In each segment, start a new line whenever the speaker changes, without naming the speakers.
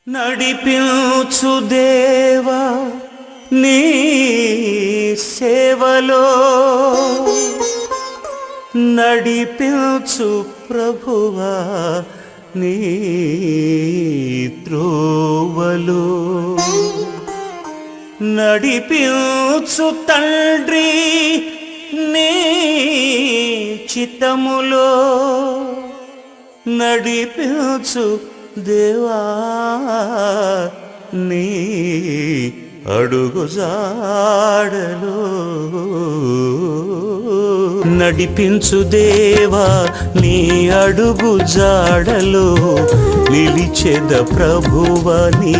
నడిపించు దేవా నీ సేవలో, నడిపించు ప్రభువా నీ త్రోవలో, నడిపించు తండ్రి నీ చిత్తములో, నడిపించు దేవా నీ అడుగుజాడలో, నడిపించు దేవా నీ అడుగుజాడలో, నిలిచెద ప్రభువ నీ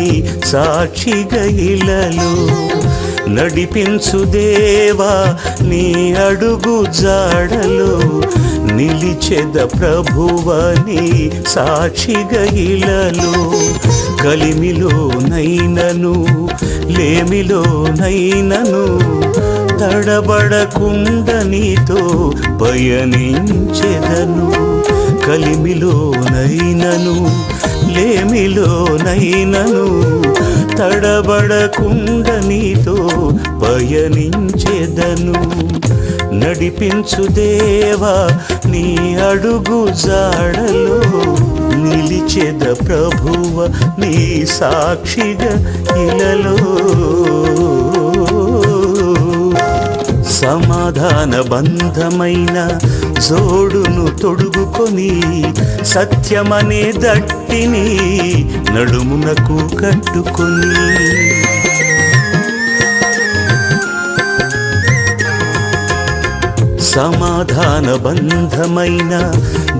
సాక్షిగా ఇలలో, నడిపించు దేవా నీ అడుగుజాడలో, నిలిచెద ప్రభువ నీ సాక్షిగా ఇలలో, కలిమిలో నైనను లేమిలో నైనను తడబడకుండ నీతో పయనించెదను, కలిమిలో నైనను లేమిలో నైనను తడబడకుండ నీతో పయనించెదను, నడిపించు దేవా నీ అడుగు జాడలో, నిలిచెద ప్రభువ నీ సాక్షిగా ఇలలో, సమాధాన బంధమైన జోడును తొడుగుకొని సత్యమనే దట్టిని నడుమునకు కట్టుకొని, సమాధాన బంధమైన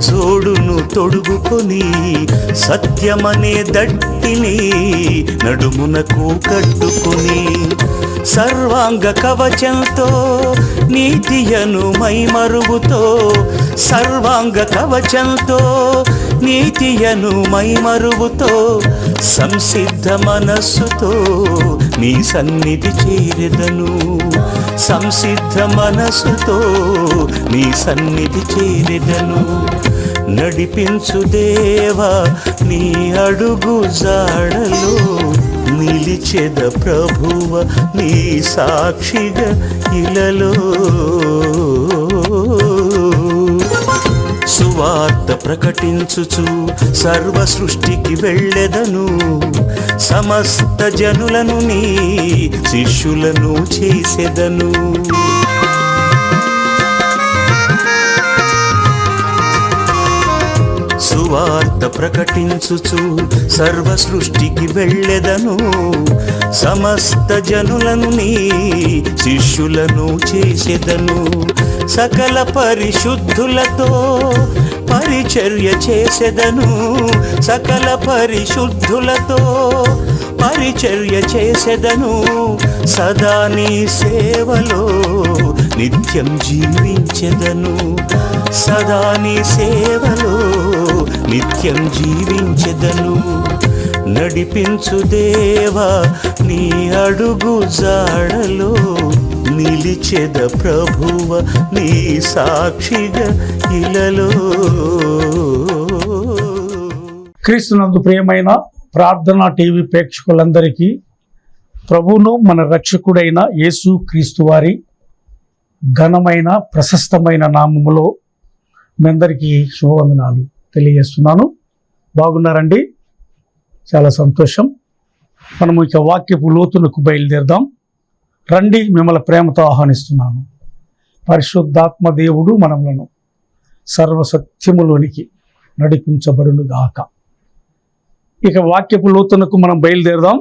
జోడును తొడుగుకొని సత్యమనే దట్టిని నడుమునకు కట్టుకొని, సర్వాంగ కవచంతో నీతియను మైమరువుతో, సర్వాంగ కవచంతో నీతియను మైమరువుతో, సంసిద్ధ మనస్సుతో నీ సన్నిధి చేరెదను, సంసిద్ధ మనస్సుతో నీ సన్నిధి చేరెదను, నడిపించు దేవా నీ అడుగు జాడలో, నిలిచెద ప్రభువ నీ సాక్షిగా ఇలలో, సువార్త ప్రకటించుచు సర్వ సృష్టికి వెళ్ళెదను, సమస్త జనులను నీ శిష్యులను చేసెదను, సువార్త ప్రకటించుచు సర్వ సృష్టికి వెళ్ళెదను, సమస్త జనులను నీ శిష్యులను చేసెదను, సకల పరిశుద్ధులతో పరిచర్య చేసెదను, సకల పరిశుద్ధులతో పరిచర్య చేసెదను, సదా నీ సేవలో నిత్యం జీవించెదను, సదా నీ సేవలో నిత్యం జీవించెదను, నడిపించు దేవా నీ అడుగు జాడలో, నిలిచెద ప్రభువ నీ సాక్షిగా ఇలలో.
క్రీస్తునందు ప్రియమైన ప్రార్థనా టీవీ ప్రేక్షకులందరికీ ప్రభువును మన రక్షకుడైన యేసు క్రీస్తు వారి ఘనమైన ప్రశస్తమైన నామములో మీ అందరికీ శుభవందనాలు తెలియజేస్తున్నాను. బాగున్నారండి? చాలా సంతోషం. మనము ఇక వాక్యపు లోతులకు బయలుదేరదాం. రండి, మిమ్మల్ని ప్రేమతో ఆహ్వానిస్తున్నాను. పరిశుద్ధాత్మ దేవుడు మనములను సర్వసత్యములోనికి నడిపించబడును గాక. ఇక వాక్యపు లోతునకు మనం బయలుదేరదాం.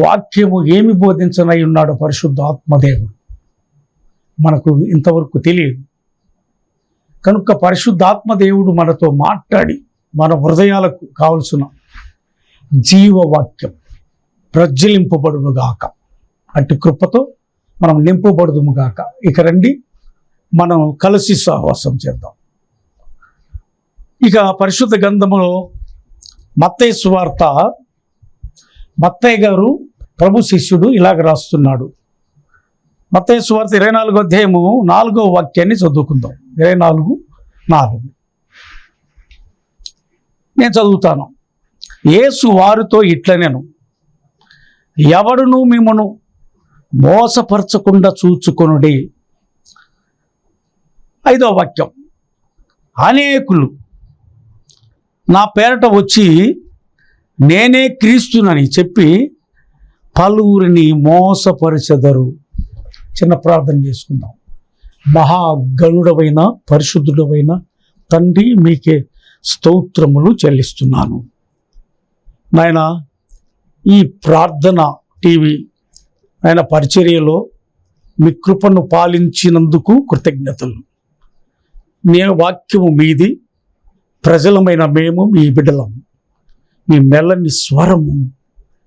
వాక్యము ఏమి బోధించనై ఉన్నాడు పరిశుద్ధాత్మదేవుడు మనకు ఇంతవరకు తెలియదు. కనుక పరిశుద్ధాత్మదేవుడు మనతో మాట్లాడి మన హృదయాలకు కావలసిన జీవవాక్యం ప్రజ్వలింపబడునుగాక. అటు కృపతో మనం నింపబడుదుముగాక. ఇక రండి, మనం కలిసి సహవాసం చేద్దాం. ఇక పరిశుద్ధ గ్రంథములో మత్తయి సువార్త, మత్తయి గారు ప్రభు శిష్యుడు ఇలాగ రాస్తున్నాడు. మత్తయి సువార్త 24వ అధ్యాయము 4వ వాక్యాన్ని చదువుకుందాం. 24:4 నేను చదువుతాను. యేసు వారితో ఇట్లనెను, ఎవడును మిమ్మును మోసపరచకుండా చూచుకొనుడి. 5వ వాక్యం, అనేకులు నా పేరట వచ్చి నేనే క్రీస్తునని చెప్పి పలువురిని మోసపరచెదరు. చిన్న ప్రార్థన చేసుకుందాం. మహాగణుడవైన పరిశుద్ధుడవైన తండ్రి, మీకే స్తోత్రములు చెల్లిస్తున్నాను నాయన. ఈ ప్రార్థన టీవీ ఆయన పరిచర్యలో మీ కృపను పాలించినందుకు కృతజ్ఞతలు. వాక్యము మీది, ప్రజలమైన మేము మీ బిడ్డలం. మీ మెల్లని స్వరము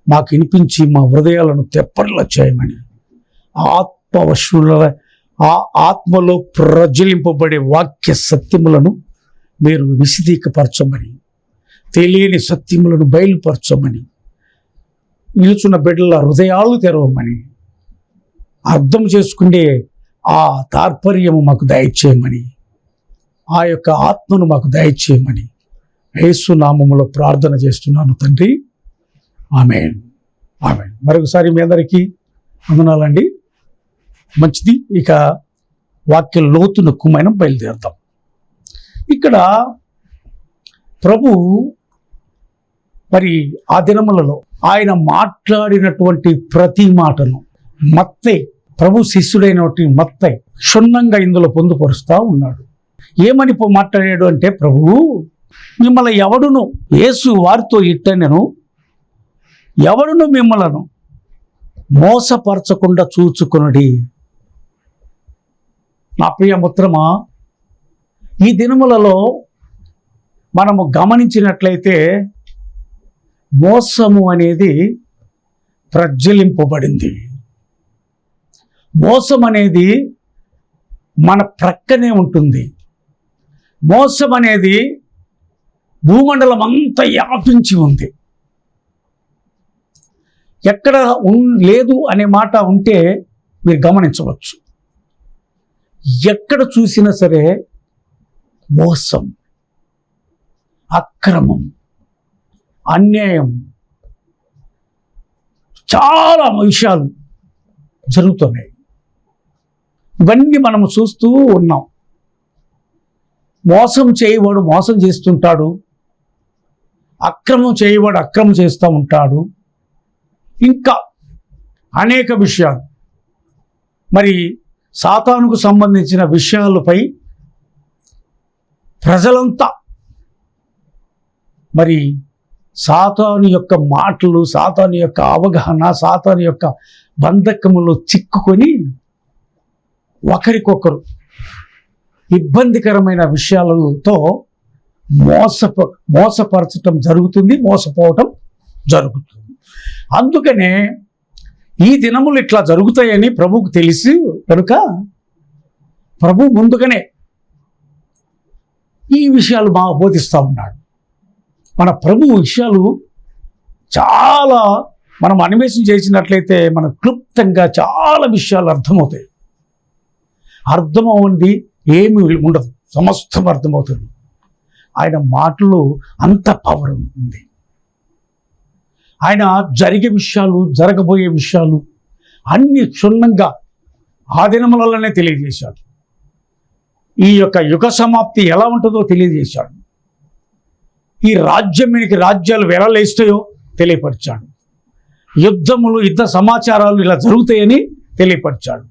మాకు వినిపించి మా హృదయాలను తెప్పరిలా చేయమని, ఆత్మలో ప్రజ్వలింపబడే వాక్య సత్యములను మీరు విశదీకపరచమని, తెలియని సత్యములను బయలుపరచమని, నిలుచున్న బిడ్డల హృదయాలు తెరవమని, అర్థం చేసుకునే ఆ తాత్పర్యము మాకు దయచేయమని, ఆ యొక్క ఆత్మను మాకు దయచేయమని యేసు నామములో ప్రార్థన చేస్తున్నాను తండ్రి. ఆమేన్, ఆమేన్. మరొకసారి మీ అందరికీ వందనాలండి. మంచిది. ఇక వాక్య లోతునకు మనం బయలుదేరుతాం. ఇక్కడ ప్రభు మరి ఆ దినములలో ఆయన మాట్లాడినటువంటి ప్రతి మాటను మత్తయి, ప్రభు శిష్యుడైనటువంటి మత్తయి క్షుణ్ణంగా ఇందులో పొందుపరుస్తూ ఉన్నాడు. ఏమని మాట్లాడాడు అంటే, ప్రభువు మిమ్మల్ని ఎవడును, యేసు వారితో ఇట్టనెను, ఎవడును మిమ్మలను మోసపరచకుండా చూచుకొనుడి. నా ప్రియ మిత్రమా, ఈ దినములలో మనము గమనించినట్లయితే మోసము అనేది ప్రజ్వలింపబడింది. మోసం అనేది మన ప్రక్కనే ఉంటుంది. మోసం అనేది భూమండలం అంతా వ్యాపించి ఉంది. ఎక్కడ లేదు అనే మాట ఉంటే మీరు గమనించవచ్చు. ఎక్కడ చూసినా సరే మోసం, అక్రమం, అన్యాయం, చాలా విషయాలు జరుగుతున్నాయి. ఇవన్నీ మనము చూస్తూ ఉన్నాం. మోసం చేయవాడు మోసం చేస్తుంటాడు, అక్రమం చేయవాడు అక్రమం చేస్తూ ఉంటాడు. ఇంకా అనేక విషయాలు, మరి సాతానుకు సంబంధించిన విషయాలపై ప్రజలంతా మరి సాతాను యొక్క మాటలు, సాతాను యొక్క అవగాహన, సాతాను యొక్క బంధకములో చిక్కుకొని ఒకరికొకరు ఇబ్బందికరమైన విషయాలతో మోసపరచటం జరుగుతుంది, మోసపోవటం జరుగుతుంది. అందుకనే ఈ దినములు ఇట్లా జరుగుతాయని ప్రభువుకు తెలిసి కనుక ప్రభు ముందుగానే ఈ విషయాలు బాగా బోధిస్తూ ఉన్నాడు. మన ప్రభు విషయాలు చాలా మనం అన్వేషణ చేసినట్లయితే మన క్లుప్తంగా చాలా విషయాలు అర్థమవుతాయి. అర్థమవుంది ఏమి ఉండదు, సమస్తం అర్థమవుతుంది. ఆయన మాటలు అంత పవర్ ఉంది. ఆయన జరిగే విషయాలు, జరగబోయే విషయాలు అన్ని క్షుణ్ణంగా ఆ దినములలోనే తెలియజేశాడు. ఈ యొక్క యుగ సమాప్తి ఎలా ఉంటుందో తెలియజేశాడు. ఈ రాజ్యానికి రాజ్యాలు వెలలేస్తాయో తెలియపరిచాడు. యుద్ధములు, యుద్ధ సమాచారాలు ఇలా జరుగుతాయని తెలియపరిచాడు.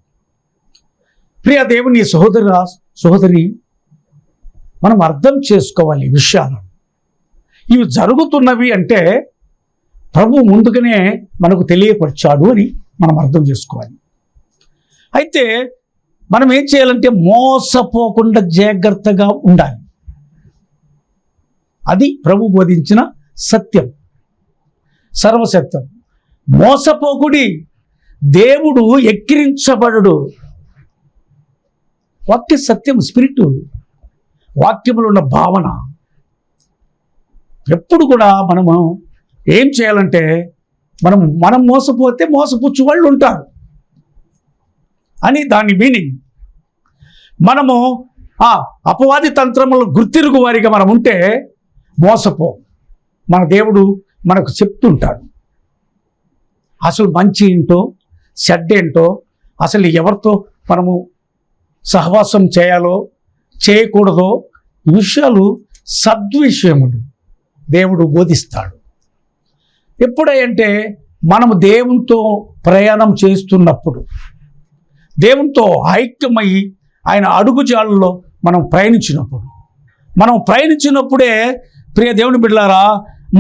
ప్రియ దేవుని సహోదరి, మనం అర్థం చేసుకోవాలి ఈ విషయాలు. ఇవి జరుగుతున్నవి అంటే ప్రభు ముందుగానే మనకు తెలియపరిచాడు అని మనం అర్థం చేసుకోవాలి. అయితే మనం ఏం చేయాలంటే మోసపోకుండా జాగ్రత్తగా ఉండాలి. అది ప్రభు బోధించిన సత్యం, సర్వసత్యం. మోసపోకుడి, దేవుడు ఎక్కిరించబడడు. వాక్య సత్యం, స్పిరిట్, వాక్యములో ఉన్న భావన. ఎప్పుడు కూడా మనము ఏం చేయాలంటే మనం మోసపోతే మోసపుచ్చు వాళ్ళు ఉంటారు అని దాని మీనింగ్. మనము అపవాది తంత్రములు గుర్తిరుగు వారిగా మనం ఉంటే మోసపో. మన దేవుడు మనకు చెప్తుంటాడు. అసలు మంచి ఏంటో చెడ్డ ఏంటో, అసలు ఎవరితో మనము సహవాసం చేయాలో చేయకూడదో ఈ విషయాలు సద్విషయములు దేవుడు బోధిస్తాడు. ఎప్పుడంటే మనము దేవునితో ప్రయాణం చేస్తున్నప్పుడు, దేవునితో ఐక్యమై ఆయన అడుగుజాడల్లో మనం ప్రయాణించినప్పుడే ప్రియ దేవుని బిడ్డలారా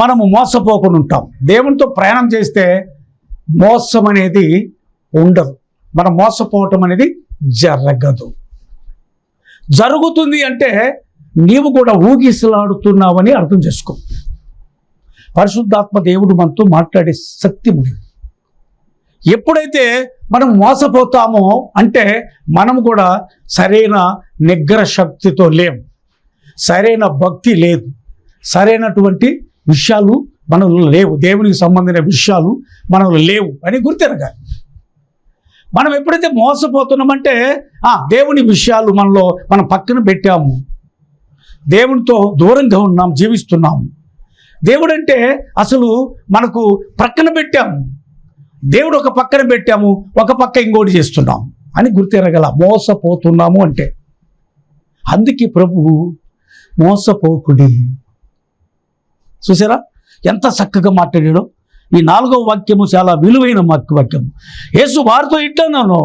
మనము మోసపోకుండా ఉంటాం. దేవునితో ప్రయాణం చేస్తే మోసం అనేది ఉండదు. మనం మోసపోవటం అనేది జరగదు. జరుగుతుంది అంటే నీవు కూడా ఊగిసలాడుతున్నావని అర్థం చేసుకో. పరిశుద్ధాత్మ దేవుడు మనతో మాట్లాడే శక్తి ఉంది. ఎప్పుడైతే మనం మోసపోతామో అంటే మనం కూడా సరైన నిగ్రహ శక్తితో లేము, సరైన భక్తి లేదు, సరైనటువంటి విషయాలు మనలో లేవు, దేవునికి సంబంధించిన విషయాలు మనలో లేవు అని గుర్తెరగాలి. మనం ఎప్పుడైతే మోసపోతున్నామంటే దేవుని విషయాలు మనం పక్కన పెట్టాము, దేవునితో దూరంగా ఉన్నాం, జీవిస్తున్నాము. దేవుడు అంటే అసలు మనకు ప్రక్కన పెట్టాము, దేవుడు ఒక పక్కన పెట్టాము, ఒక పక్క ఇంకోటి చేస్తున్నాము అని గుర్తెరగల. మోసపోతున్నాము అంటే అందుకే ప్రభువు మోసపోకుడి. చూసారా ఎంత చక్కగా మాట్లాడాడో. ఈ 4వ వాక్యము చాలా విలువైన వాక్యము. యేసు వారితో ఇట్లన్నాను,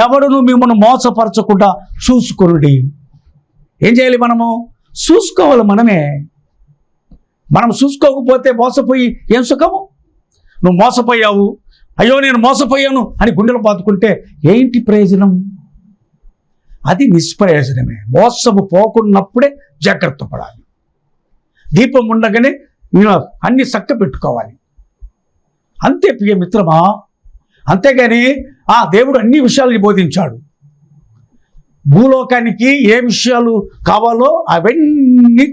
ఎవడును మిమ్మల్ని మోసపరచకుండా చూసుకొనుడి. ఏం చేయాలి? మనము చూసుకోవాలి. మనం చూసుకోకపోతే మోసపోయి ఏం సుఖము? నువ్వు మోసపోయావు, అయ్యో నేను మోసపోయాను అని గుండెలు బాదుకుంటే ఏంటి ప్రయోజనం? అది నిష్ప్రయోజనమే. మోసము పోకున్నప్పుడే జాగ్రత్త పడాలి. దీపం ఉండగానే అన్ని చక్క పెట్టుకోవాలి. అంతే ప్రియ మిత్రమా. అంతేగాని దేవుడు అన్ని విషయాలు బోధించాడు. భూలోకానికి ఏ విషయాలు కావాలో అవన్నీ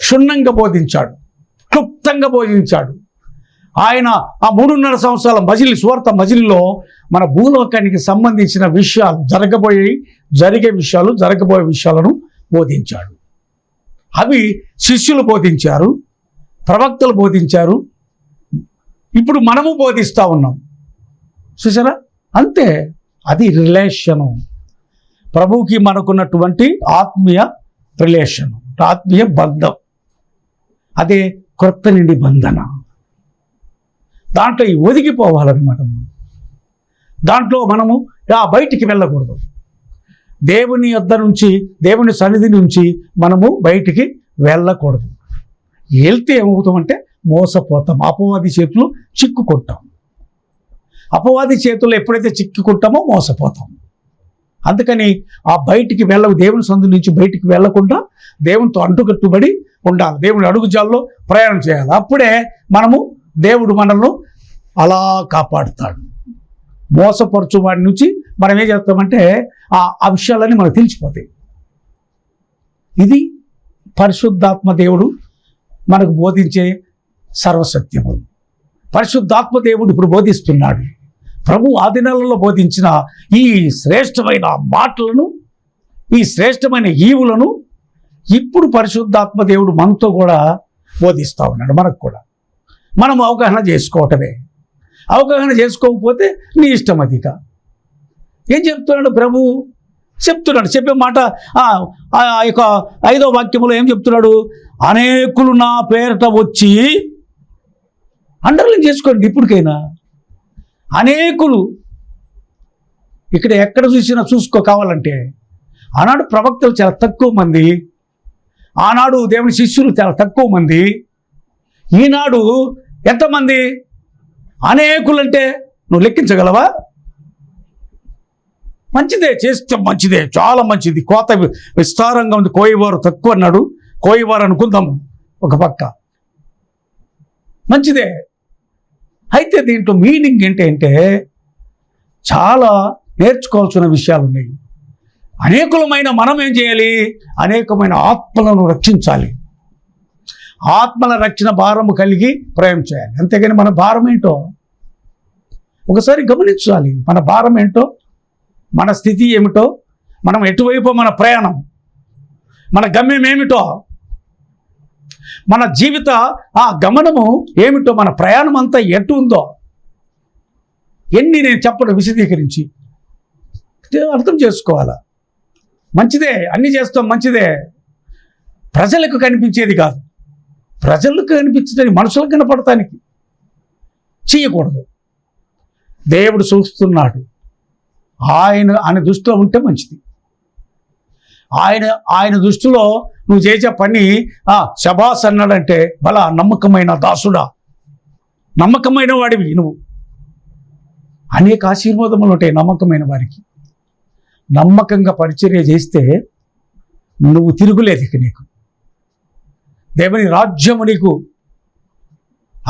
క్షుణ్ణంగా బోధించాడు, క్లుప్తంగా బోధించాడు. ఆయన 3.5 సంవత్సరాల సువార్త మజిలీలో మన భూలోకానికి సంబంధించిన విషయాలు, జరిగే విషయాలు, జరగబోయే విషయాలను బోధించాడు. అవి శిష్యులు బోధించారు, ప్రవక్తలు బోధించారు, ఇప్పుడు మనము బోధిస్తూ ఉన్నాం. చూసారా? అంతే. అది రిలేషను. ప్రభువుకి మనకున్నటువంటి ఆత్మీయ రిలేషన్, ఆత్మీయ బంధం. అదే క్రొత్త నిబంధన. దాంట్లో ఒదిగిపోవాలన్నమాట. దాంట్లో మనము బయటికి వెళ్ళకూడదు. దేవుని యొద్ద నుంచి, దేవుని సన్నిధి నుంచి మనము బయటికి వెళ్ళకూడదు. వెళ్తే ఏమవుతామంటే మోసపోతాం, అపవాది చేతులు చిక్కుకుంటాం. అపవాది చేతుల్లో ఎప్పుడైతే చిక్కుకుంటామో మోసపోతాం. అందుకని బయటికి దేవుని సన్నిధి నుంచి బయటికి వెళ్ళకుండా దేవునితో అంటుకట్టుబడి ఉండాలి. దేవుని అడుగుజాల్లో ప్రయాణం చేయాలి. అప్పుడే దేవుడు మనల్ని అలా కాపాడుతాడు. మోసపరచు వాడి నుంచి మనం ఏం చేస్తామంటే ఆ విషయాలన్నీ మనకు తెలిసిపోతాయి. ఇది పరిశుద్ధాత్మ దేవుడు మనకు బోధించే సర్వసత్యములు. పరిశుద్ధాత్మ దేవుడు ఇప్పుడు బోధిస్తున్నాడు. ప్రభు ఆ దినాలలో బోధించిన ఈ శ్రేష్టమైన మాటలను, ఈ శ్రేష్టమైన ఈవులను ఇప్పుడు పరిశుద్ధాత్మ దేవుడు మనతో కూడా బోధిస్తూ ఉన్నాడు. మనకు కూడా మనం అవగాహన చేసుకోవటమే. అవగాహన చేసుకోకపోతే నీ ఇష్టం. అదిగా ఏం చెప్తున్నాడు ప్రభు? చెప్పే మాట ఆ యొక్క 5వ వాక్యములో ఏం చెప్తున్నాడు? అనేకులు నా పేరిట వచ్చి, అండర్లైన్ చేసుకోండి ఇప్పటికైనా, అనేకులు. ఇక్కడ ఎక్కడ చూసినా కావాలంటే ఆనాడు ప్రవక్తలు చాలా తక్కువ మంది, ఆనాడు దేవుని శిష్యులు చాలా తక్కువ మంది. ఈనాడు ఎంతమంది? అనేకులంటే నువ్వు లెక్కించగలవా? మంచిదే, చేస్తే మంచిదే, చాలా మంచిది. కోత విస్తారంగా ఉంది, కోయవారు తక్కువ అన్నాడు. కోయవారు అనుకుందాం ఒక పక్క, మంచిదే. అయితే దీంట్లో మీనింగ్ ఏంటంటే చాలా నేర్చుకోవాల్సిన విషయాలు ఉన్నాయి. అనేకులమైన మనం ఏం చేయాలి? అనేకమైన ఆత్మలను రక్షించాలి. ఆత్మల రక్షణ భారము కలిగి ప్రయాణం చేయాలి. అంతేగాని మన భారం ఏంటో ఒకసారి గమనించాలి. మన భారం ఏంటో, మన స్థితి ఏమిటో, మనం ఎటువైపు మన ప్రయాణం, మన గమ్యం ఏమిటో. మన జీవిత ఆ గమనము ఏమిటో, మన ప్రయాణం అంతా ఎటు ఉందో ఎన్ని నేను చెప్పడం విశదీకరించి అర్థం చేసుకోవాలా. మంచిదే, అన్నీ చేస్తాం, మంచిదే. ప్రజలకు కనిపించేది కాదు, ప్రజలకు కనిపించదని, మనుషులకు కనపడటానికి చేయకూడదు. దేవుడు చూస్తున్నాడు. ఆయన దృష్టిలో ఉంటే మంచిది. ఆయన దృష్టిలో నువ్వు చేసే పని శబాస్ అన్నాడంటే, బలా నమ్మకమైన దాసుడా, నమ్మకమైన వాడివి నువ్వు. అనేక ఆశీర్వాదములు ఉంటాయి నమ్మకమైన వారికి. నమ్మకంగా పరిచర్య చేస్తే నువ్వు తిరుగులేదు. ఇక నీకు దేవుని రాజ్యము, నీకు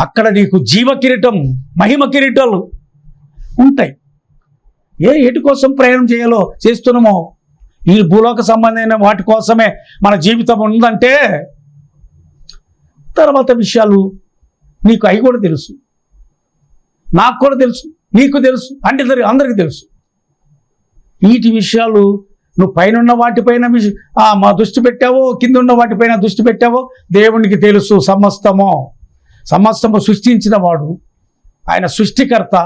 అక్కడ నీకు జీవ కిరీటం, మహిమ కిరీటాలు ఉంటాయి. ఎటు కోసం ప్రయాణం చేస్తున్నామో, ఈ భూలోక సంబంధమైన వాటి కోసమే మన జీవితం ఉందంటే తర్వాత విషయాలు నీకు అవి కూడా తెలుసు, నాకు కూడా తెలుసు, నీకు తెలుసు, అంటే అందరికీ తెలుసు. వీటి విషయాలు నువ్వు పైన ఉన్న వాటిపైన మా దృష్టి పెట్టావో, కింద ఉన్న వాటిపైన దృష్టి పెట్టావో, దేవునికి తెలుసు. సమస్తము సృష్టించిన వాడు, ఆయన సృష్టికర్త,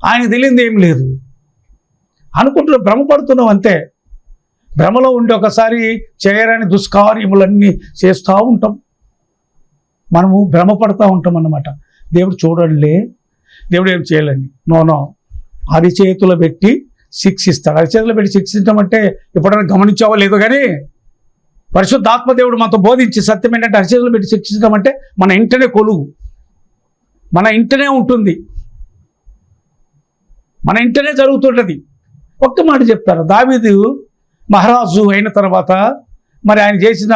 ఆయన తెలియదు ఏం లేదు అనుకుంటున్నావు, భ్రమపడుతున్నావు అంతే. భ్రమలో ఉండి ఒకసారి చేయరాని దుష్కార్యములన్నీ చేస్తూ ఉంటాం, మనము భ్రమపడతా ఉంటాం అన్నమాట. దేవుడు చూడండిలే, దేవుడు ఏం చేయాలని నో అరిచేతులు పెట్టి శిక్షిస్తాడు. అరిచేతులు పెట్టి శిక్షించడం అంటే ఎప్పుడైనా గమనించావో లేదో కానీ, పరిశుద్ధాత్మ దేవుడు మనతో బోధించి సత్యం ఏంటంటే, అరిచేతులు పెట్టి శిక్షించడం అంటే మన ఇంటనే కొలువు, మన ఇంటనే ఉంటుంది, మన ఇంటనే జరుగుతుంటుంది. ఒక్క మాట చెప్తారు, దావీదు మహారాజు అయిన తర్వాత మరి ఆయన చేసిన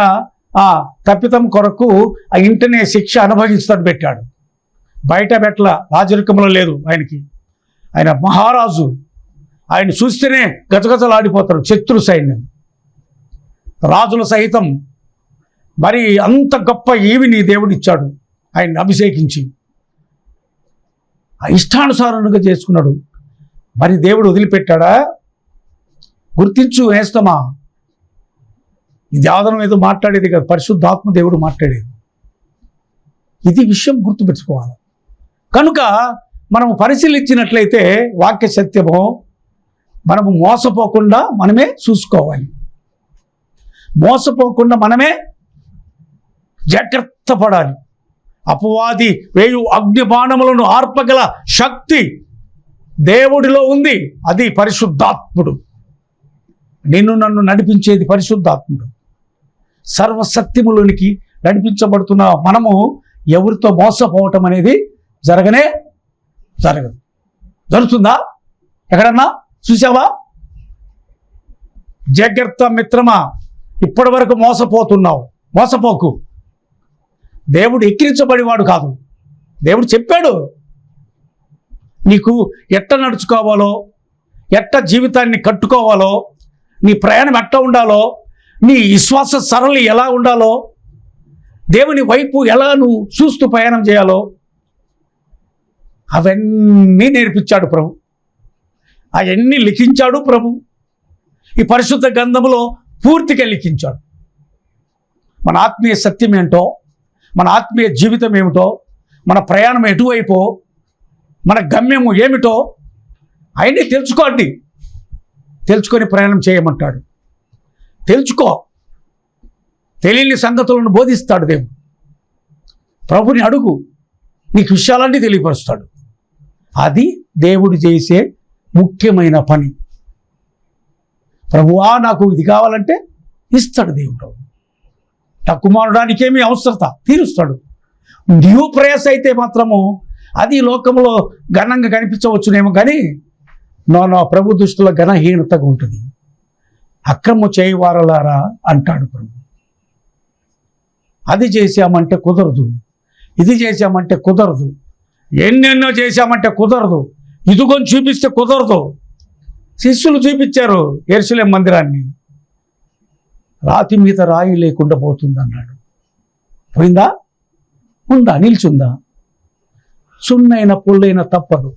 ఆ తప్పితం కొరకు ఆ ఇంటనే శిక్ష అనుభవించడం పెట్టాడు. బయట పెట్టల, రాజరికంలో లేదు ఆయనకి. ఆయన మహారాజు, ఆయన చూస్తేనే గజగజలాడిపోతారు శత్రు సైన్యం, రాజుల సహితం. మరి అంత గొప్ప ఈవిని దేవుడిచ్చాడు ఆయన్ని అభిషేకించి, ఇష్టానుసారంగా చేసుకున్నాడు. మరి దేవుడు వదిలిపెట్టాడా? గుర్తించు నేస్తమా, ఇది ఆదరం ఏదో మాట్లాడేది కాదు, పరిశుద్ధాత్మ దేవుడు మాట్లాడేది. ఇది విషయం గుర్తుపెట్టుకోవాలి. కనుక మనము పరిశీలించినట్లయితే వాక్య సత్యము మనము మోసపోకుండా మనమే చూసుకోవాలి, మోసపోకుండా మనమే జాగ్రత్త పడాలి. అపవాది వేయు అగ్నిబాణములను ఆర్పగల శక్తి దేవుడిలో ఉంది, అది పరిశుద్ధాత్ముడు. నిన్ను నన్ను నడిపించేది పరిశుద్ధాత్ముడు. సర్వసత్యములోనికి నడిపించబడుతున్న మనము ఎవరితో మోసపోవటం అనేది జరగదు. జరుగుతుందా? ఎక్కడన్నా చూసావా? జాగ్రత్త మిత్రమా, ఇప్పటి వరకు మోసపోతున్నావు, మోసపోకు. దేవుడు ఎక్కిరించబడేవాడు కాదు. దేవుడు చెప్పాడు నీకు ఎట్ట నడుచుకోవాలో, ఎట్ట జీవితాన్ని కట్టుకోవాలో, నీ ప్రయాణం ఎట్లా ఉండాలో, నీ విశ్వాస సరళి ఎలా ఉండాలో, దేవుని వైపు ఎలా నువ్వు చూస్తూ ప్రయాణం చేయాలో అవన్నీ నేర్పించాడు ప్రభు. అవన్నీ లిఖించాడు ప్రభు. ఈ పరిశుద్ధ గ్రంథములో పూర్తిగా లిఖించాడు. మన ఆత్మీయ సత్యం ఏంటో, మన ఆత్మీయ జీవితం ఏమిటో, మన ప్రయాణం ఎటువైపో, మన గమ్యము ఏమిటో అవన్నీ తెలుసుకోండి. తెలుసుకొని ప్రయాణం చేయమంటాడు. తెలుసుకో, తెలియని సంగతులను బోధిస్తాడు దేవుడు. ప్రభుని అడుగు, నీకు విషయాలన్నీ తెలియపరుస్తాడు. అది దేవుడు చేసే ముఖ్యమైన పని. ప్రభువా నాకు ఇది కావాలంటే ఇస్తాడు దేవుడు. నా కుమారుడానికేమీ అవసరత తీరుస్తాడు. నీవు ప్రయాస అయితే మాత్రము అది లోకంలో ఘనంగా కనిపించవచ్చునేమో కానీ నా ప్రభు దృష్టిలో ఘనహీనతగా ఉంటుంది. అక్రమ చేయవారలారా అంటాడు ప్రభు. అది చేశామంటే కుదరదు, ఇది చేశామంటే కుదరదు, ఎన్నెన్నో చేశామంటే కుదరదు, ఇదిగొని చూపిస్తే కుదరదు. శిష్యులు చూపించారు యెరూషలేము మందిరాన్ని, రాతి మీద రాయి లేకుండా పోతుంది అన్నాడు. పోయిందా? ఉందా? నిల్చుందా? సున్నైన పుల్లైన తప్పదు.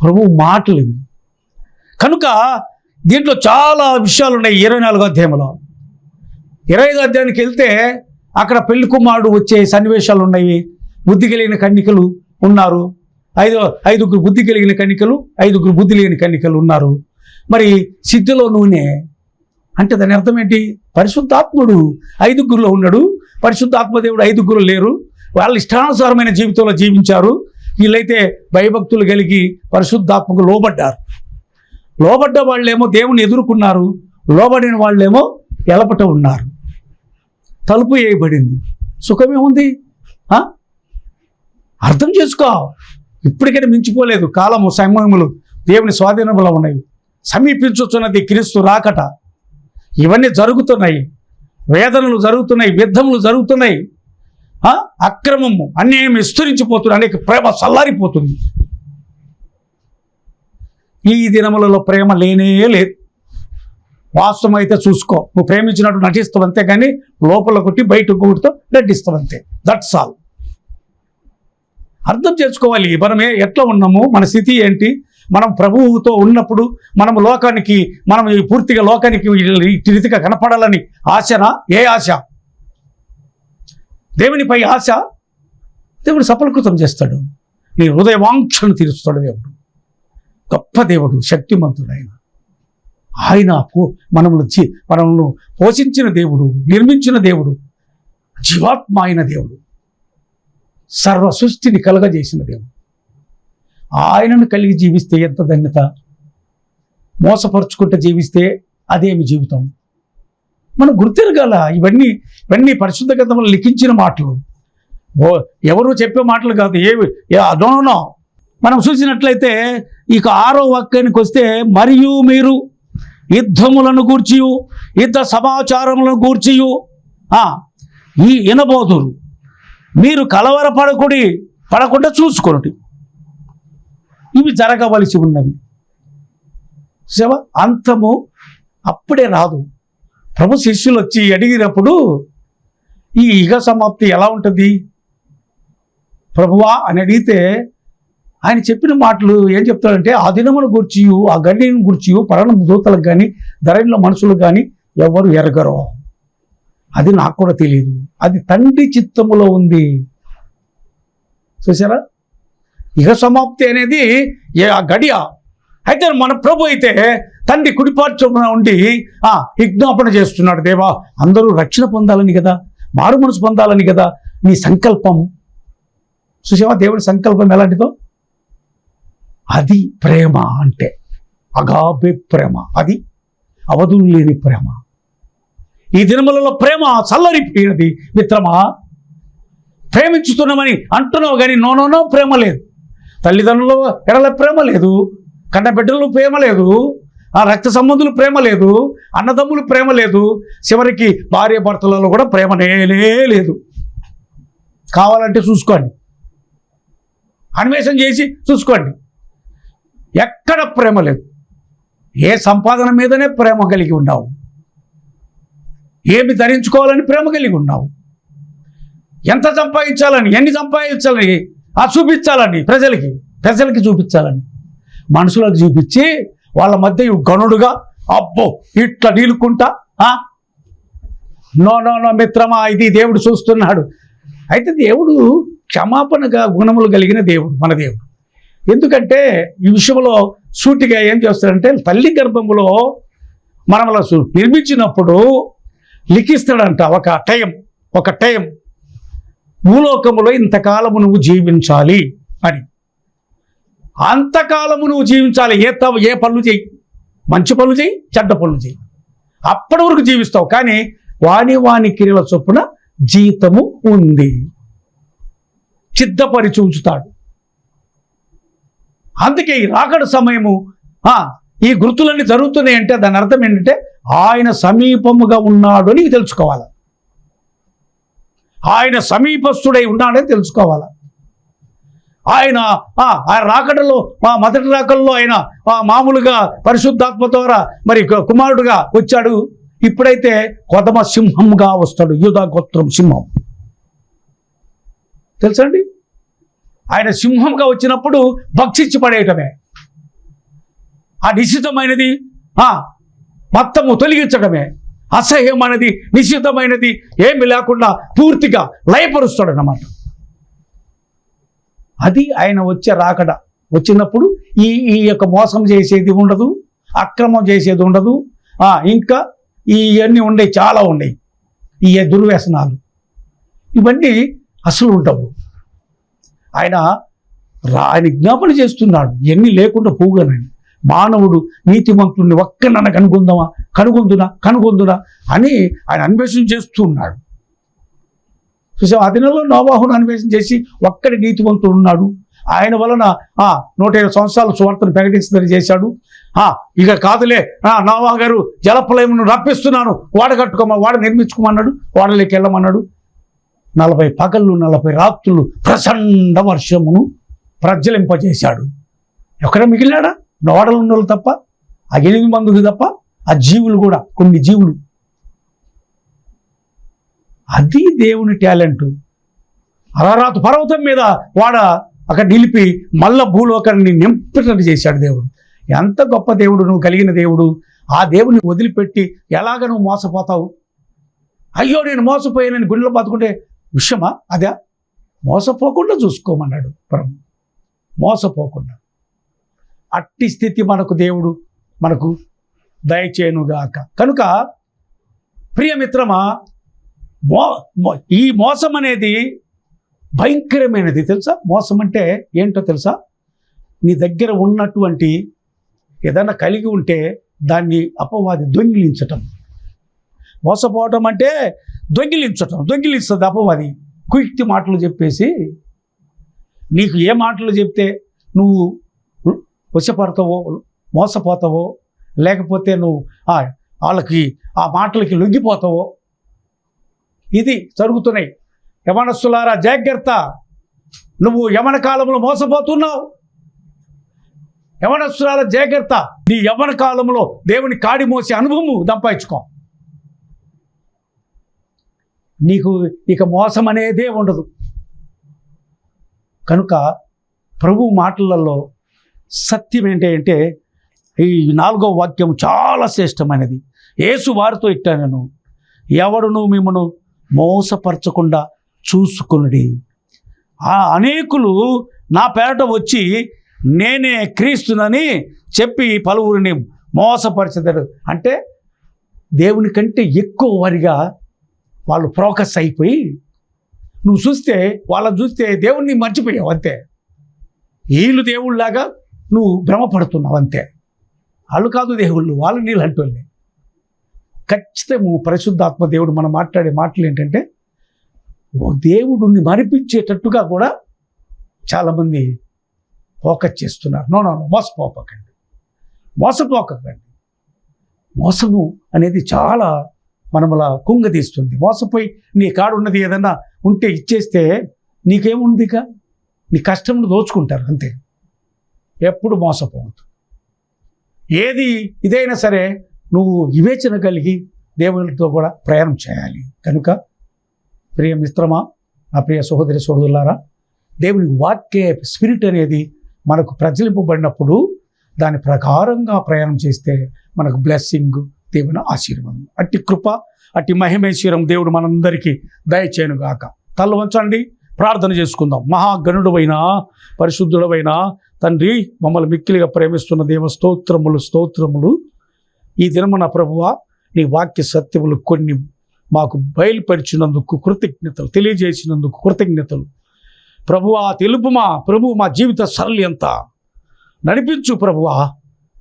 ప్రభు మాటలు ఇవి. కనుక దీంట్లో చాలా విషయాలు ఉన్నాయి. 24వ అధ్యాయంలో 25వ అధ్యాయానికి వెళ్తే అక్కడ పెళ్లి కుమారుడు వచ్చే సన్నివేశాలు ఉన్నాయి. బుద్ధి కలిగిన కన్యకలు ఉన్నారు, ఐదుగురు బుద్ధి కలిగిన కన్యకలు, ఐదుగురు బుద్ధి లేని కన్యకలు ఉన్నారు. మరి సిద్ధిలో నూనె అంటే దాని అర్థం ఏంటి? పరిశుద్ధాత్ముడు ఐదుగురులో ఉన్నాడు, పరిశుద్ధాత్మదేవుడు ఐదుగురు లేరు. వాళ్ళు ఇష్టానుసారమైన జీవితంలో జీవించారు. వీళ్ళైతే భయభక్తులు కలిగి పరిశుద్ధాత్మకు లోబడ్డ వాళ్ళేమో దేవుని ఎదుర్కొన్నారు, లోబడిన వాళ్ళేమో ఎలపట ఉన్నారు. తలుపు వేయబడింది, సుఖమేముంది? అర్థం చేసుకో. ఇప్పటికైనా మించిపోలేదు కాలము, సమయములు దేవుని స్వాధీనంలో ఉన్నాయి. సమీపించుతున్నది క్రీస్తు రాకట. ఇవన్నీ జరుగుతున్నాయి, వేదనలు జరుగుతున్నాయి, యుద్ధములు జరుగుతున్నాయి, అక్రమము అన్యాయం విస్తరించిపోతుంది, అనేక ప్రేమ చల్లారిపోతుంది. ఈ దినములలో ప్రేమ లేనే లేదు. వాస్తవం అయితే చూసుకో, నువ్వు ప్రేమించినట్టు నటిస్తావు అంతే, కానీ లోపల కొట్టి బయట కొట్టుతో నటిస్తావు అంతే. That's all. అర్థం చేసుకోవాలి మనమే ఎట్లా ఉన్నాము, మన స్థితి ఏంటి. మనం ప్రభువుతో ఉన్నప్పుడు మనము లోకానికి, మనం పూర్తిగా లోకానికి ఇటు రీతిగా కనపడాలని ఆశనా? ఏ ఆశ? దేవునిపై ఆశ దేవుడు సఫలీకృతం చేస్తాడు. నీ హృదయ వాంఛను తీరుస్తాడు దేవుడు. గొప్ప దేవుడు, శక్తిమంతుడు ఆయన మనల్ని పోషించిన దేవుడు, నిర్మించిన దేవుడు, జీవాత్మ అయిన దేవుడు, సర్వ సృష్టిని కలగజేసిన దేవుడు. ఆయనను కలిగి జీవిస్తే ఎంత ధన్యత. మోసపరుచుకుంటూ జీవిస్తే అదేమి జీవితం. మనం గుర్తిరగాల. ఇవన్నీ పరిశుద్ధ గ్రంథంలో లిఖించిన మాటలు, ఎవరు చెప్పే మాటలు కాదు. నో. మనం చూసినట్లయితే ఇక 6వ వాక్యానికి వస్తే, మరియు మీరు యుద్ధములను గూర్చియు యుద్ధ సమాచారములను గూర్చియు ఈ వినబోదురు, మీరు పడకుండా చూసుకోండి. ఇవి జరగవలసి ఉన్నవి. అంతము అప్పుడే రాదు. ప్రభు శిష్యులు వచ్చి అడిగినప్పుడు ఈ యుగ సమాప్తి ఎలా ఉంటుంది ప్రభువా అని అడిగితే, ఆయన చెప్పిన మాటలు ఏం చెప్తాడంటే, ఆ దినమును గూర్చియు ఆ గడియను గూర్చియు పరమ దూతలకు కానీ ధరణిలో మనుషులకు కానీ ఎవరు ఎరగరో. అది నాకు కూడా తెలియదు, అది తండ్రి చిత్తములో ఉంది. చూసారా? యుగ సమాప్తి అనేది ఆ గడియ. అయితే మన ప్రభు అయితే తండ్రి కుడిపార్శ్వమున ఉండి విజ్ఞాపన చేస్తున్నాడు, దేవా అందరూ రక్షణ పొందాలని కదా, మారు మనసు పొందాలని కదా నీ సంకల్పం. చూసావా దేవుడి సంకల్పం ఎలాంటిదో? అది ప్రేమ అంటే, అగాబే ప్రేమ, అది అవధులు లేని ప్రేమ. ఈ దినములలో ప్రేమ చల్లరిపోయినది. మిత్రమా, ప్రేమించుతున్నామని అంటున్నావు కానీ నో ప్రేమ లేదు. తల్లిదండ్రుల ఎడల ప్రేమ లేదు, కన్నబిడ్డలు ప్రేమ లేదు, ఆ రక్త సంబంధులు ప్రేమ లేదు, అన్నదమ్ములు ప్రేమ లేదు, చివరికి భార్య భర్తలలో కూడా ప్రేమనే లేదు. కావాలంటే చూసుకోండి, అన్వేషణ చేసి చూసుకోండి, ఎక్కడ ప్రేమ లేదు. ఏ సంపాదన మీదనే ప్రేమ కలిగి ఉన్నావు, ఏమి ధరించుకోవాలని ప్రేమ కలిగి ఉన్నావు, ఎంత సంపాదించాలని, ఎన్ని సంపాదించాలని చూపించాలని, ప్రజలకి చూపించాలని, మనుషులకు చూపించి వాళ్ళ మధ్య గనుడుగా అబ్బో ఇట్లా నీలుకుంటా నో మిత్రమా, ఇది దేవుడు చూస్తున్నాడు. అయితే దేవుడు క్షమాపణగా గుణములు కలిగిన దేవుడు మన దేవుడు. ఎందుకంటే ఈ విషయంలో సూటిగా ఏం చేస్తాడంటే, తల్లి గర్భంలో మనల్ని నిర్మించినప్పుడు లిఖిస్తాడంట ఒక టైం భూలోకములో ఇంతకాలము నువ్వు జీవించాలి అని. అంతకాలము నువ్వు జీవించాలి. ఏ పనులు చేయి, మంచి పనులు చేయి, చెడ్డ పనులు చేయి, అప్పటి వరకు జీవిస్తావు. కానీ వాని క్రియల చొప్పున జీతము ఉంది, సిద్ధపరిచి ఉంచుతాడు. అందుకే ఈ రాకడ సమయము ఈ గుర్తులన్నీ జరుగుతున్నాయి అంటే దాని అర్థం ఏంటంటే, ఆయన సమీపముగా ఉన్నాడు అని తెలుసుకోవాలి. ఆయన సమీపస్థుడై ఉన్నాడని తెలుసుకోవాలి. ఆయన రాకడలో మొదటి రాకడలో ఆయన మామూలుగా పరిశుద్ధాత్మ ద్వారా మరి కుమారుడుగా వచ్చాడు. ఇప్పుడైతే కొదమ సింహంగా వస్తాడు, యూదా గోత్రం సింహం. తెలుసండి, ఆయన సింహంగా వచ్చినప్పుడు భక్షించి పడేయటమే, ఆ నిశ్చితమైనది మొత్తము తొలగించడమే. అసహ్యమైనది నిషిద్ధమైనది ఏమి లేకుండా పూర్తిగా లయపరుస్తాడు అన్నమాట. అది ఆయన వచ్చే రాకడ. వచ్చినప్పుడు ఈ యొక్క మోసం చేసేది ఉండదు, అక్రమం చేసేది ఉండదు, ఇంకా ఇవన్నీ ఉండేవి, చాలా ఉన్నాయి. ఈ దుర్వ్యసనాలు ఇవన్నీ అసలు ఉండవు. ఆయన జ్ఞాపన చేస్తున్నాడు, ఇవన్నీ లేకుండా పోగానని. మానవుడు నీతిమంతుడిని ఒక్కనన్న కనుగొందునా అని ఆయన అన్వేషణ చేస్తూ ఉన్నాడు. చూసాం, ఆ దినంలో నోవాహును అన్వేషణ చేసి ఒక్కడి నీతిమంతుడు ఉన్నాడు. ఆయన వలన 150 సంవత్సరాల సువార్తను ప్రకటిస్తుందని చేశాడు. ఇక కాదులే, నోవాహు గారు జలప్రలయమును రప్పిస్తున్నాను, వాడ నిర్మించుకోమన్నాడు, వాడలోకి వెళ్ళమన్నాడు. 40 పగళ్ళు 40 రాత్రులు ప్రచండ వర్షమును ప్రజ్వలింపజేశాడు. ఎక్కడ మిగిలినాడా? ఓడలు ఉన్న వాళ్ళు తప్ప, ఆ 8 మందులు తప్ప, ఆ జీవులు కూడా, కొన్ని జీవులు. అది దేవుని టాలెంటు. అరారాతు పర్వతం మీద వాడ అక్కడ నిలిపి మళ్ళా భూలోకాన్ని నింపటట్టు చేశాడు దేవుడు. ఎంత గొప్ప దేవుడు నువ్వు కలిగిన దేవుడు. ఆ దేవుని వదిలిపెట్టి ఎలాగ నువ్వు మోసపోతావు? అయ్యో నేను మోసపోయానని గుండెలో బాదుకుంటే విషయమా? అదే మోసపోకుండా చూసుకోమన్నాడు ప్రభు. మోసపోకుండా. అట్టి స్థితి మనకు దేవుడు మనకు దయచేయునుగాక. కనుక ప్రియమిత్రమా, ఈ మోసం అనేది భయంకరమైనది. తెలుసా? మోసం అంటే ఏంటో తెలుసా? నీ దగ్గర ఉన్నటువంటి ఏదైనా కలిగి ఉంటే దాన్ని అపవాది దొంగిలించటం. మోసపోవటం అంటే దొంగిలిస్తుంది అపవాది. కుయుక్తి మాటలు చెప్పేసి నీకు ఏ మాటలు చెప్తే నువ్వు వశపడతావో, మోసపోతావో, లేకపోతే నువ్వు వాళ్ళకి ఆ మాటలకి లొంగిపోతావో, ఇది జరుగుతున్నాయి. యవనస్తులారా జాగ్రత్త, నువ్వు యవన కాలంలో మోసపోతున్నావు. యవనస్తులారా జాగ్రత్త, నీ యవన కాలంలో దేవుని కాడి మోసే అనుభవము సంపాదించుకో. నీకు ఇక మోసం అనేదే ఉండదు. కనుక ప్రభు మాటలలో సత్యం ఏంటంటే ఈ 4వ వాక్యం చాలా శ్రేష్టమైనది. యేసు వారితో ఇట్టాను, ఎవడును మిమ్మను మోసపరచకుండా చూసుకునుడి. అనేకులు నా పేరట వచ్చి నేనే క్రీస్తునని చెప్పి పలువురిని మోసపరిచెదరు. అంటే దేవుని కంటే ఎక్కువ వారిగా వాళ్ళు ఫోకస్ అయిపోయి, నువ్వు చూస్తే వాళ్ళని చూస్తే దేవుణ్ణి మర్చిపోయావు అంతే. వీళ్ళు దేవుళ్ళలాగా నువ్వు భ్రమపడుతున్నావు అంతే. వాళ్ళు కాదు దేవుళ్ళు, వాళ్ళు నీళ్ళు అంటోళ్ళే. ఖచ్చితంగా పరిశుద్ధాత్మ దేవుడు మనం మాట్లాడే మాటలు ఏంటంటే దేవుడిని మరిపించేటట్టుగా కూడా చాలామంది ఫోకస్ చేస్తున్నారు. నో మోసపోకండి. మోసము అనేది చాలా మనమలా కుంగదీస్తుంది. మోసపోయి నీ కాడున్నది ఏదన్నా ఉంటే ఇచ్చేస్తే నీకేముందిగా, నీ కష్టంను దోచుకుంటారు అంతే. ఎప్పుడు మోసపోవద్దు. ఏది ఇదైనా సరే నువ్వు వివేచన కలిగి దేవునితో కూడా ప్రయాణం చేయాలి. కనుక ప్రియ మిత్రమా, నా ప్రియ సహోదరి సహోదరులారా, దేవుని వాక్య స్పిరిట్ అనేది మనకు ప్రజ్వలింపబడినప్పుడు దాని ప్రకారంగా ప్రయాణం చేస్తే మనకు బ్లెస్సింగ్, దేవుని ఆశీర్వాదం, అట్టి కృప, అట్టి మహిమేశ్వరం దేవుడు మనందరికీ దయచేయునుగాక. తల వంచండి, ప్రార్థన చేసుకుందాం. మహాగణుడవైన పరిశుద్ధుడవైన తండ్రి, మమ్మల్ని మిక్కిలిగా ప్రేమిస్తున్న దేవ స్తోత్రములు. ఈ దినమున ప్రభువా, నీ వాక్య సత్యములు కొన్ని మాకు బయలుపరిచినందుకు కృతజ్ఞతలు, తెలియజేసినందుకు కృతజ్ఞతలు. ప్రభువా తెలుపుమా ప్రభు, మా జీవిత సరళి నడిపించు ప్రభువా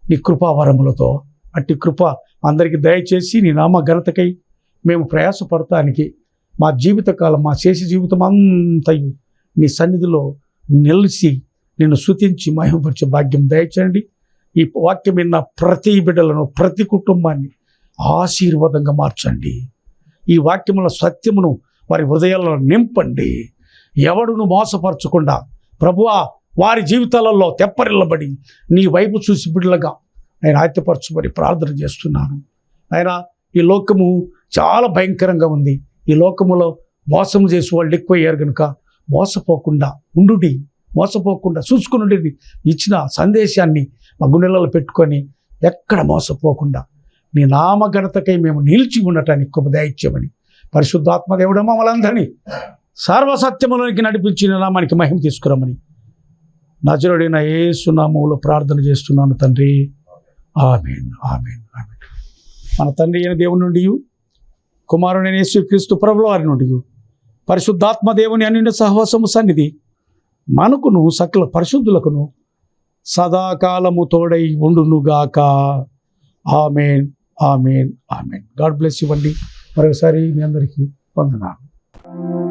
నీ కృపావరములతో. అట్టి కృప అందరికీ దయచేసి నీ నామ ఘనతకై మేము ప్రయాసపడటానికి మా జీవితకాలం, మా శేష జీవితం అంతయు నీ సన్నిధిలో నిలిచి నిన్ను స్తుతించి మహిమపరిచే భాగ్యం దయచేయండి. ఈ వాక్యం విన్న ప్రతి బిడ్డలను, ప్రతి కుటుంబాన్ని ఆశీర్వాదంగా మార్చండి. ఈ వాక్యముల సత్యమును వారి హృదయాలలో నింపండి. ఎవడును మోసపరచకుండా ప్రభువా వారి జీవితాలలో తెప్పరిల్లబడి నీ వైపు చూసి బిడ్డలుగా నేను ఆత్యపరచుమని ప్రార్థన చేస్తున్నాను. ఆయన ఈ లోకము చాలా భయంకరంగా ఉంది. ఈ లోకములో మోసం చేసి వాళ్ళు ఎక్కువయ్యారు కనుక మోసపోకుండా చూసుకుని ఇచ్చిన సందేశాన్ని మా గుండెలలో పెట్టుకొని ఎక్కడ మోసపోకుండా నీ నామఘనతకై మేము నిలిచి ఉండటానికి కృప దయచేయమని పరిశుద్ధాత్మ దేవుడు మమ్మల్ందరినీ సర్వసత్యములోనికి నడిపించిన నామానికి మహిమ తీసుకురమని నజరుడైన యేసు నామములో ప్రార్థన చేస్తున్నాను తండ్రి. ఆమేన్, ఆమేన్, ఆమేన్. మన తండ్రి అయిన దేవుని నుండి, కుమారుడైన యేసుక్రీస్తు ప్రభుల వారి నుండి, పరిశుద్ధాత్మ దేవుని అన్నింటి సహవాసము సన్నిధి మనకును సకల పరిశుద్ధులకును సదాకాలము తోడై ఉండునుగాక. ఆమేన్, ఆమేన్, ఆమేన్. గాడ్ బ్లెస్ యు అండి. మరొకసారి మీ అందరికీ వందనాలు.